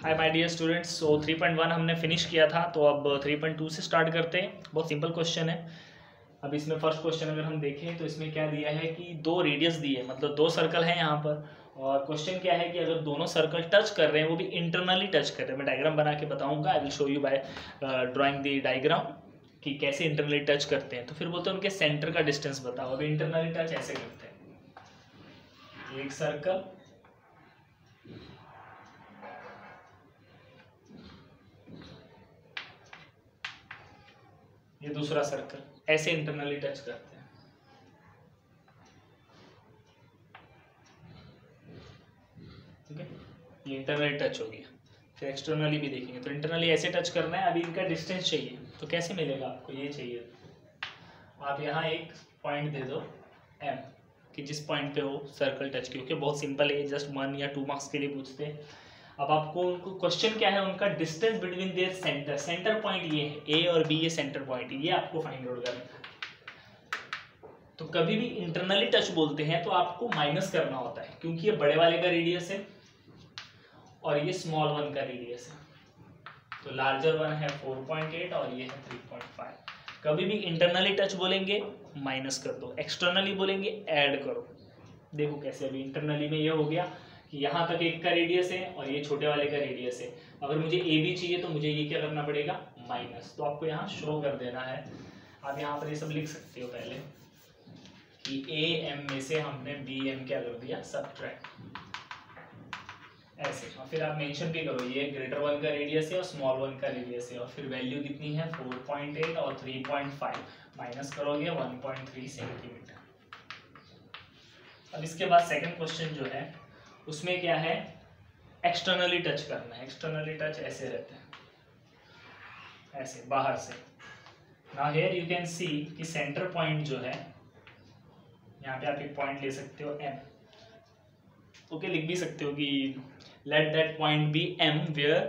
Hi my dear students. So 3.1 हमने finish किया था, तो अब 3.2 से स्टार्ट करते हैं। बहुत सिंपल क्वेश्चन है। अब इसमें फर्स्ट क्वेश्चन अगर हम देखें तो इसमें क्या दिया है कि दो रेडियस दिए, मतलब दो सर्कल हैं यहाँ पर। और क्वेश्चन क्या है कि अगर दोनों सर्कल टच कर रहे हैं, वो भी इंटरनली टच कर रहे हैं। मैं डायग्राम बना के बताऊंगा, I will show you by drawing the diagram कि कैसे इंटरनली टच करते हैं। तो फिर बोलते हैं उनके सेंटर का डिस्टेंस बताओ। अभी इंटरनली टच ऐसे करते हैं, एक सर्कल ये दूसरा सर्कल, ऐसे इंटरनली टच करते हैं। ठीक है, ये इंटरनली टच हो गया। फिर एक्सटर्नली भी देखेंगे, तो इंटरनली ऐसे टच करना है। अभी इनका डिस्टेंस चाहिए, तो कैसे मिलेगा आपको? ये चाहिए, आप यहाँ एक पॉइंट दे दो एम, कि जिस पॉइंट पे वो सर्कल टच, क्योंकि बहुत सिंपल है, जस्ट 1 या 2 मार्क्स के लिए पूछते हैं। अब आपको उनको क्वेश्चन क्या है, उनका distance between their centre. Centre point ये है, ए और बी, ये सेंटर पॉइंट, ये आपको फाइंड आउट करना है। तो कभी भी इंटरनली टच बोलते हैं तो आपको माइनस करना होता है, क्योंकि ये बड़े वाले का रेडियस है और ये स्मॉल वन का रेडियस है। तो लार्जर वन है 4.8 और ये है 3.5। कभी भी इंटरनली टच बोलेंगे माइनस कर दो, एक्सटर्नली बोलेंगे ऐड करो। देखो कैसे, अभी इंटरनली में ये हो गया कि यहाँ तक एक का रेडियस है और ये छोटे वाले का रेडियस है। अगर मुझे ए बी चाहिए तो मुझे ये क्या करना पड़ेगा, माइनस। तो आपको यहाँ शो कर देना है। आप यहाँ पर ये सब लिख सकते हो पहले कि ए एम में से हमने बी एम क्या कर दिया, सब्ट्रैक्ट, ऐसे। और फिर आप मेंशन भी करो ये ग्रेटर वन का रेडियस है और स्मॉल वन का रेडियस है, और फिर वैल्यू कितनी है 4.8 और 3.5, माइनस करोगे 1.3 सेंटीमीटर। अब इसके बाद सेकंड क्वेश्चन जो है उसमें क्या है, एक्सटर्नली टच करना है। एक्सटर्नली टच ऐसे रहते हैं, ऐसे बाहर से। Now here you can see कि सेंटर पॉइंट जो है, यहाँ पे आप एक पॉइंट ले सकते हो एम। ओके, लिख भी सकते हो कि let that point be M where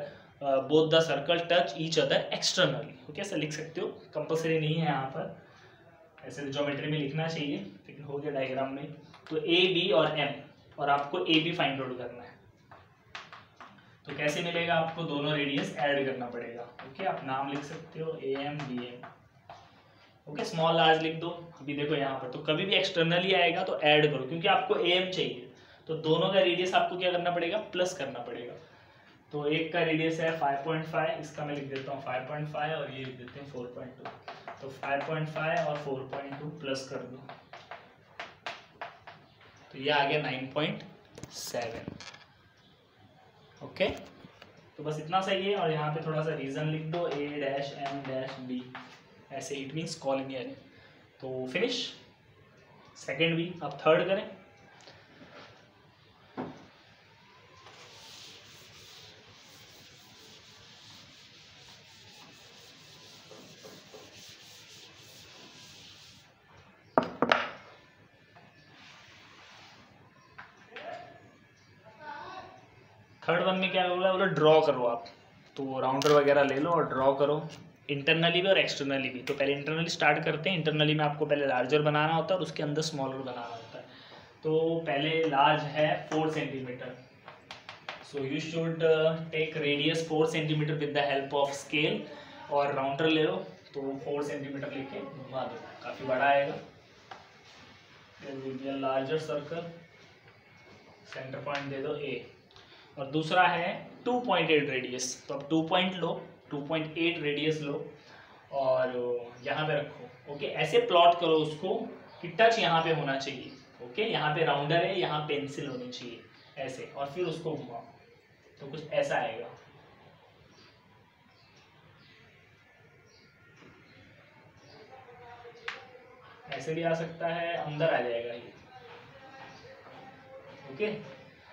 both the circle touch each other externally. Okay, ऐसा लिख सकते हो, कंपल्सरी नहीं है यहाँ पर, ऐसे ज्योमेट्री में लिखना चाहिए, लेकिन हो गया डायग्राम में। तो ए बी और एम, और आपको ए बी फाइंड आउट करना है। तो कैसे मिलेगा आपको, दोनों रेडियस ऐड करना पड़ेगा। ओके, आप नाम लिख सकते हो A M B M. Okay, small large लिख दो। अभी देखो यहाँ पर तो कभी भी एक्सटर्नली आएगा तो ऐड करो, क्योंकि आपको ए एम चाहिए, तो दोनों का रेडियस आपको क्या करना पड़ेगा, प्लस करना पड़ेगा। तो एक का रेडियस है 5.5, इसका मैं लिख देता हूँ 5.5 और ये लिख देते हैं 4.2। तो 5.5 और 4.2 प्लस कर दो, तो ये आ गया 9.7। ओके, तो बस इतना सही है। और यहाँ पे थोड़ा सा रीजन लिख दो, ए डैश एम डैश बी, ऐसे, इट मीन्स कॉलिनियर। तो फिनिश सेकेंड भी। अब थर्ड करें। थर्ड वन में क्या होगा, बोलो ड्रॉ करो आप। तो राउंडर वगैरह ले लो और ड्रॉ करो, इंटरनली भी और एक्सटर्नली भी। तो पहले इंटरनली स्टार्ट करते हैं। इंटरनली में आपको पहले लार्जर बनाना होता है और उसके अंदर स्मॉलर बनाना होता है। तो पहले लार्ज है 4 centimetre, so you should take radius 4 centimetre with the help of scale, और राउंडर ले लो। तो 4 सेंटीमीटर लेके घुमा दो, काफ़ी बड़ा आएगा। लार्जर सर्कल, सेंटर पॉइंट दे दो ए, और दूसरा है 2.8 रेडियस। तो अब 2 पॉइंट लो, 2.8 रेडियस लो और यहाँ पे रखो। ओके, ऐसे प्लॉट करो उसको कि टच यहाँ पे होना चाहिए। ओके, यहाँ पे राउंडर है, यहाँ पेंसिल होनी चाहिए, ऐसे, और फिर उसको घुमाओ, तो कुछ ऐसा आएगा। ऐसे भी आ सकता है, अंदर आ जाएगा ये। ओके,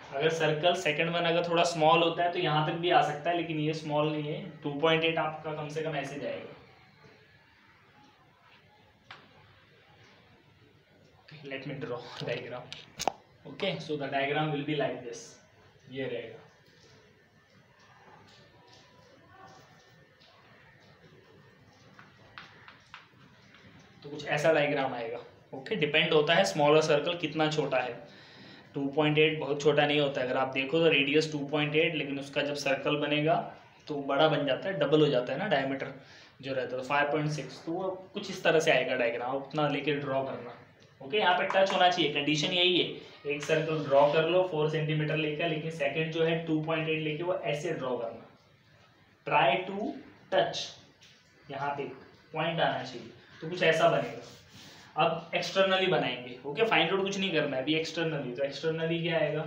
अगर सर्कल सेकंड वन अगर थोड़ा स्मॉल होता है तो यहाँ तक भी आ सकता है, लेकिन ये स्मॉल नहीं है। 2.8 आपका कम से कम ऐसे जाएगा। Let me draw diagram. Okay, so the diagram will be like this, ये रहेगा। तो कुछ ऐसा डायग्राम आएगा। ओके, डिपेंड होता है स्मॉलर सर्कल कितना छोटा है। 2.8 बहुत छोटा नहीं होता है, अगर आप देखो तो रेडियस 2.8, लेकिन उसका जब सर्कल बनेगा तो बड़ा बन जाता है, डबल हो जाता है ना डायमीटर जो रहता है, 5.6। तो वो कुछ इस तरह से आएगा डायग्राम, उतना लेके ड्रॉ करना। ओके, यहाँ पे टच होना चाहिए, कंडीशन यही है। एक सर्कल ड्रॉ कर लो 4 सेंटीमीटर लेकर, लेकिन सेकंड जो है 2.8 लेके वो ऐसे ड्रॉ करना, ट्राई टू टच, यहाँ पे पॉइंट आना चाहिए, तो कुछ ऐसा बनेगा। अब एक्सटर्नली बनाएंगे। ओके, फाइंड आउट कुछ नहीं करना है अभी, एक्सटर्नली। तो एक्सटर्नली क्या आएगा,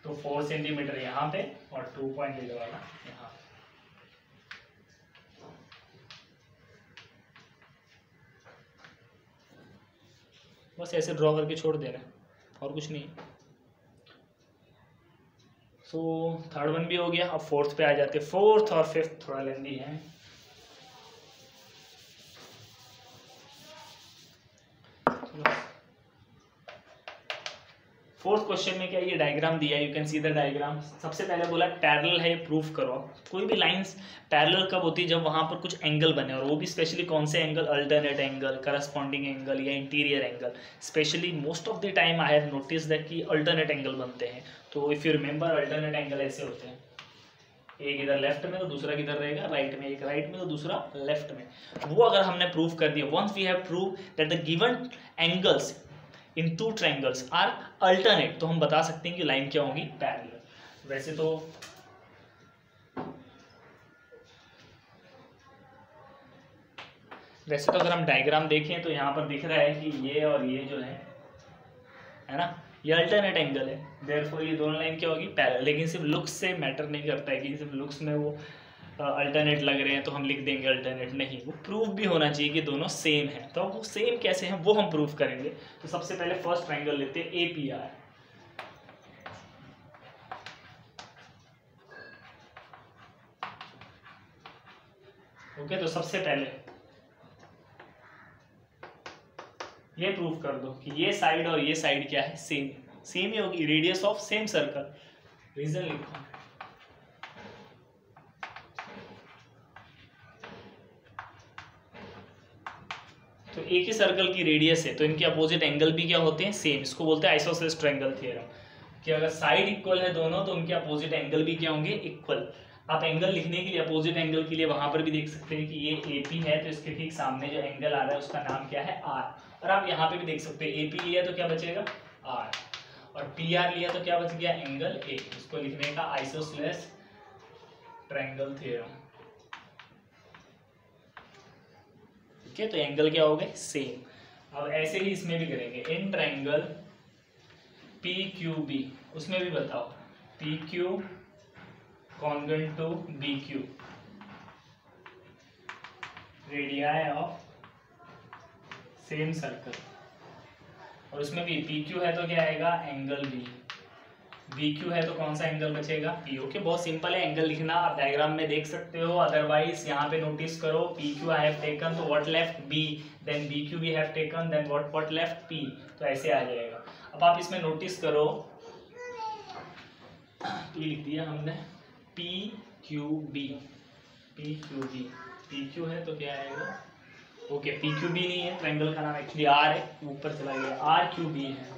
तो 4 सेंटीमीटर यहाँ पे और 2.8 वाला यहाँ। बस ऐसे ड्रॉ करके छोड़ देना, और कुछ नहीं। सो थर्ड वन भी हो गया। अब फोर्थ पे आ जाते। फोर्थ और फिफ्थ थोड़ा लेंदी है। फोर्थ क्वेश्चन में क्या ये डायग्राम दिया है, you can see the diagram. सबसे पहले बोला पैरेलल है, प्रूफ करो। कोई भी लाइंस पैरेलल कब होती है, जब वहां पर कुछ एंगल बने, और वो भी स्पेशली कौन से angle, alternate angle, corresponding angle या interior angle. Specially most of the time I have notice that कि अल्टरनेट एंगल बनते हैं। तो if you remember, alternate angle ऐसे होते हैं, एक इधर लेफ्ट में तो दूसरा किधर रहेगा, राइट में। एक राइट में तो दूसरा लेफ्ट में। वो अगर हमने प्रूव कर दिया, once we have prove that the given angles in two triangles are alternate, तो हम बता सकते हैं कि लाइन क्या होगी, पैरेलल। वैसे तो अगर हम डायग्राम देखें तो यहाँ पर दिख रहा है कि ये और ये जो है ना, ये अल्टरनेट एंगल है, देयरफॉर ये दोनों लाइन क्या होगी, पैरेलल। लेकिन सिर्फ लुक्स से मैटर नहीं करता है कि सिर्फ लुक्स में वो अल्टरनेट लग रहे हैं तो हम लिख देंगे अल्टरनेट, नहीं, वो प्रूफ भी होना चाहिए कि दोनों सेम है। तो वो सेम कैसे हैं वो हम प्रूफ करेंगे। तो सबसे पहले फर्स्ट ट्रायंगल लेते हैं APR। ओके, तो सबसे पहले ये प्रूफ कर दो कि ये साइड और ये साइड क्या है, सेम सेम ही होगी, radius of same circle. Reason लिखो, तो एक ही सर्कल की रेडियस है तो इनके अपोजिट एंगल भी क्या होते हैं, सेम। इसको बोलते हैं आइसोसेलेस ट्रायंगल थ्योरम, कि अगर साइड इक्वल है दोनों तो उनके अपोजिट एंगल भी क्या होंगे, इक्वल। आप एंगल लिखने के लिए, अपोजिट एंगल के लिए वहां पर भी देख सकते हैं कि ये AP है तो इसके ठीक सामने जो एंगल आ रहा है उसका नाम क्या है, R। और आप यहाँ पे भी देख सकते हैं AP लिया तो क्या बचेगा, R, और PR लिया तो क्या बच गया, एंगल A। इसको लिखने का आइसोसेलेस ट्रायंगल थ्योरम। ठीक है, तो एंगल क्या हो गए, सेम। अब ऐसे ही इसमें भी करेंगे, इन ट्रायंगल PQB, उसमें भी बताओ PQ congruent to BQ, radii of same circle. और उसमें भी PQ है तो क्या आएगा, एंगल B, BQ है तो कौन सा एंगल बचेगा, P। ओके, बहुत सिंपल है एंगल लिखना, आप डायग्राम में देख सकते हो। अदरवाइज यहाँ पे नोटिस करो, PQ आई हैव टेकन तो what left B, then BQ we have taken, then what left P, तो ऐसे आ जाएगा। अब आप इसमें नोटिस करो, P लिख दिया हमने, PQB, PQ है तो क्या आएगा, ओके, PQB नहीं है, ट्रायंगल का नाम एक्चुअली R है, ऊपर चला गया, RQB है।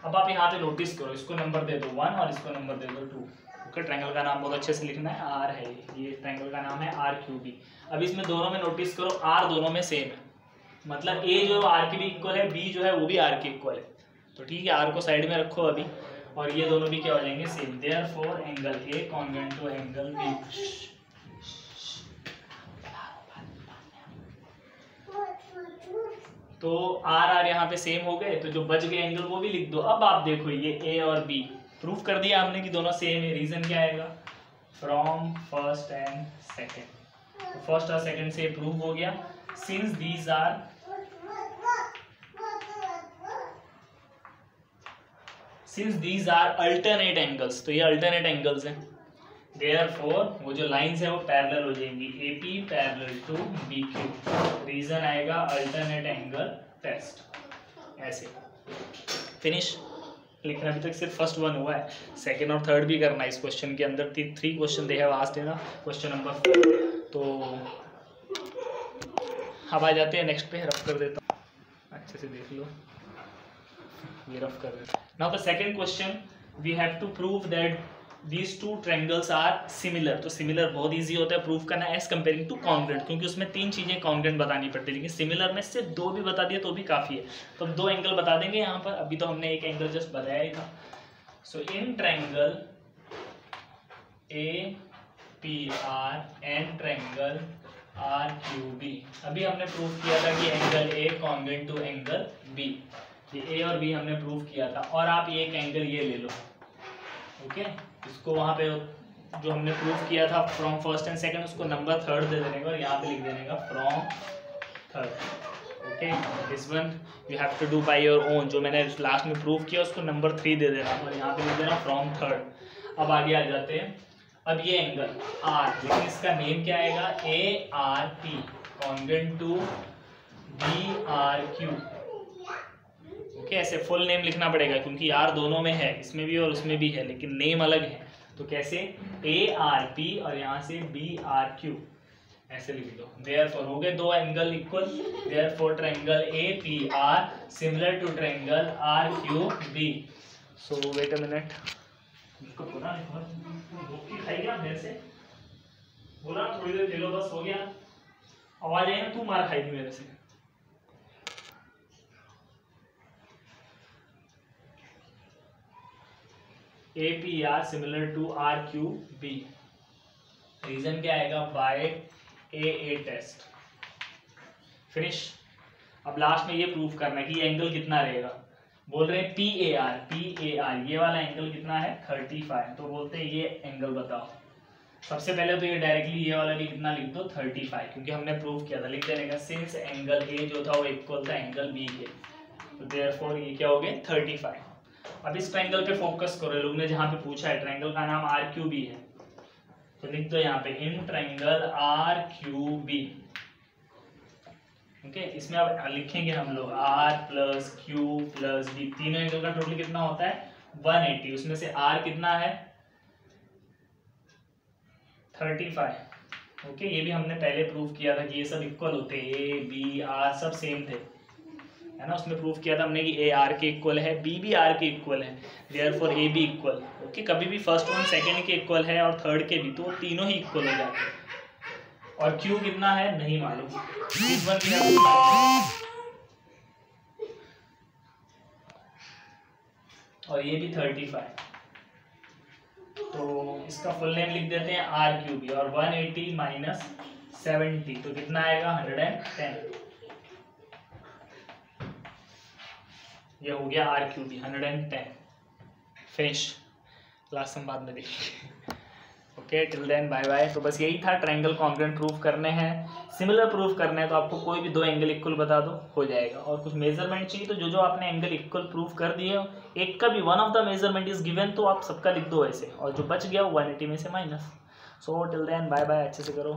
अब आप यहाँ पे नोटिस करो, इसको नंबर दे दो 1 और इसको नंबर दे दो 2। ओके, ट्रायंगल का नाम बहुत अच्छे से लिखना है, R है ये ट्रायंगल का नाम है RQB। अब इसमें दोनों में नोटिस करो, R दोनों में सेम है, मतलब A जो R के भी इक्वल है, B जो है वो भी R के इक्वल है। तो ठीक है, R को साइड में रखो अभी, और ये दोनों भी क्या हो जाएंगे, same. Therefore angle A congruent to angle B। तो R यहाँ पे सेम हो गए, तो जो बच गए एंगल वो भी लिख दो। अब आप देखो, ये A और B प्रूफ कर दिया हमने कि दोनों सेम है। रीजन क्या आएगा, फ्रॉम फर्स्ट एंड सेकंड। तो फर्स्ट और सेकंड से प्रूफ हो गया, since these are alternate angles, तो ये अल्टरनेट एंगल्स हैं। देयरफॉर वो जो लाइंस है वो पैरेलल हो जाएंगी, AP parallel to BQ। Reason आएगा अल्टरनेट एंगल टेस्ट। ऐसे फिनिश लिखना। अभी तक सिर्फ फर्स्ट वन हुआ है, सेकंड और थर्ड भी करना है इस क्वेश्चन के अंदर। 3 क्वेश्चन दे हैव आस्क्ड ना, क्वेश्चन नंबर 4। तो अब आ जाते हैं नेक्स्ट पे, रफ कर देता हूँ, अच्छे से देख लो। ये रफ कर रहे हैं। Now the second question, we have to prove that these two triangles are similar. तो सिमिलर बहुत इजी होता है प्रूव करना एज कंपेयरिंग टू कॉन्ग्रुएंट, क्योंकि उसमें 3 चीजें कॉन्ग्रुएंट बतानी पड़ती है, लेकिन सिमिलर में सिर्फ 2 भी बता दिए तो भी काफी है। तो हम 2 एंगल बता देंगे यहाँ पर, अभी तो हमने एक एंगल जस्ट बताया ही था। So in triangle APR and triangle RQB, अभी हमने प्रूव किया था कि angle A congruent to angle B, ये A और B हमने प्रूव किया था। और आप ये एक एंगल ये ले लो, ओके, इसको वहाँ पे जो हमने प्रूव किया था फ्रॉम फर्स्ट एंड सेकंड, उसको नंबर 3rd दे देने का और यहाँ पे लिख देने का from 3rd। Okay, this one you have to do by your own, जो मैंने लास्ट में प्रूव किया उसको नंबर 3 दे देना और यहाँ पे लिख देना फ्रॉम 3rd। अब आगे आ जाते हैं, अब ये एंगल R, लेकिन इसका नेम क्या आएगा, ARP congruent to BRQ। Okay, ऐसे फुल नेम लिखना पड़ेगा क्योंकि R दोनों में है, इसमें भी और उसमें भी है, लेकिन नेम अलग है। तो कैसे, ARP और यहाँ से BRQ ऐसे लिख दो। देयरफॉर हो गए 2 angle equal, therefore triangle APR similar to triangle RQB। So wait a minute, इसको पूरा रोटी खाएगा मेरे से, बोला थोड़ी देर खेलो बस, हो गया। आवाज आई ना, तू मार खाएगी मेरे से। APR similar to RQB, reason क्या आएगा, बाय AA टेस्ट। फिनिश। अब लास्ट में ये प्रूफ करना है कि ये एंगल कितना रहेगा। बोल रहे हैं PAR, ये वाला एंगल कितना है 35, तो बोलते हैं ये एंगल बताओ। सबसे पहले तो ये डायरेक्टली ये वाला भी कितना लिख दो 35, क्योंकि हमने प्रूफ किया था। लिख देने का सिंस एंगल A जो था वो इक्वल था एंगल B के, तो देयरफॉर ये क्या हो गए 35। अब इस ट्रायंगल पे फोकस करो, लोग ने जहाँ पे पूछा है, ट्रायंगल का नाम RQB है, तो लिख दो यहाँ पे इन ट्रायंगल RQB। ओके, इसमें अब लिखेंगे हम लोग R plus Q plus B, तीनों एंगल का टोटल कितना होता है 180, उसमें से R कितना है 35। ओके, ये भी हमने पहले प्रूव किया था कि ये सब इक्वल होते हैं, A B R सब सेम थे, है ना। उसमें प्रूव किया था हमने कि A R के इक्वल है, B भी R के इक्वल है, देयरफॉर A भी इक्वल। ओके, कभी भी फर्स्ट वन सेकंड के इक्वल है और थर्ड के भी, तो तीनों ही इक्वल हो जाते हैं। और Q कितना है नहीं मालूम, इस वन की और ये भी 35, तो इसका फुल नेम लिख देते हैं RQB। और 180 माइनस 70 तो कितना आएगा 110। ये हो गया RQB 110। फिनिश, लास्ट हम बाद में देखेंगे। Okay, till then bye bye. तो बस यही था, ट्रायंगल कॉन्ग्रुएंट प्रूफ करने हैं, सिमिलर प्रूफ करने हैं, तो आपको कोई भी 2 एंगल इक्वल बता दो हो जाएगा। और कुछ मेजरमेंट चाहिए तो जो आपने एंगल इक्वल प्रूफ कर दिए, एक का भी one of the measurement is given, तो आप सबका लिख दो ऐसे, और जो बच गया वो 180 में से minus. So till then bye bye, अच्छे से करो।